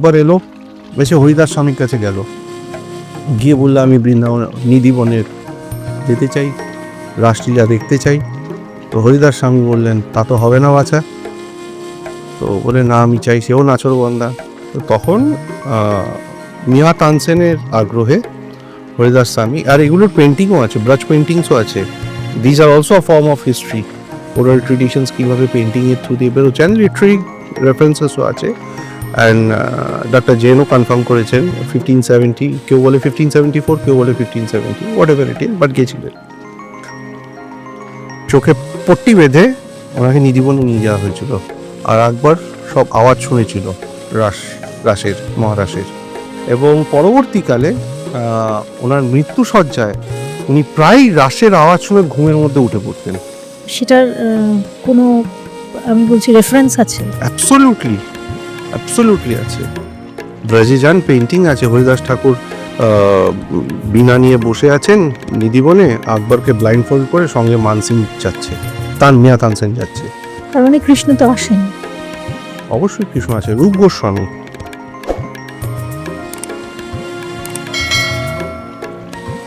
আকবর এলো, এসে হরিদাস স্বামীর কাছে গেল, গিয়ে বললো আমি বৃন্দাবন নিধিবনের যেতে চাই, রাসলীলা দেখতে চাই। তো হরিদাস স্বামী বললেন তা তো হবে না বাছা। তো বলে না আমি চাই, সেও নাচরবন্দা। তো তখন মিয়া তানসেনের আগ্রহে হরিদাস স্বামী, আর এগুলোর পেন্টিংও আছে, ব্রাশ পেন্টিংসও আছে, these are also a form of history, oral traditions কীভাবে পেন্টিংয়ের থ্রু দিয়ে বেরোচ্ছেন, লিটারি রেফারেন্সেসও আছে। অ্যান্ড ডক্টর জেনও কনফার্ম করেছেন 1570, কেউ বলে 1574, কেউ বলে 1570, what ever it is, but গেছিলেন। চোখে পট্টি বেঁধে ওনাকে নিধিবনে নিয়ে যাওয়া হয়েছিল, আর আকবর সব আওয়াজ শুনেছিল রাসের, মহারাসের। এবং পরবর্তীকালে ওনার মৃত্যুসজ্জায় উনি প্রায় রাসের আওয়াজ শুনে ঘুমের মধ্যে উঠে পড়তেন। সেটার কোনো আমি বলছি রেফারেন্স আছে? অ্যাবসলিউটলি আছে। ব্রাজে যান পেন্টিং আছে, হরিদাস ঠাকুর বীণা নিয়ে বসে আছেন নিধিবনে, আকবরকে ব্লাইন্ড ফোল্ড করে সঙ্গে মানসিং যাচ্ছে, মিয়া তানসেন যাচ্ছে। তার মানে কৃষ্ণ তো আসেন? অবশ্যই কৃষ্ণ আছে, রূপ গোস্বামী।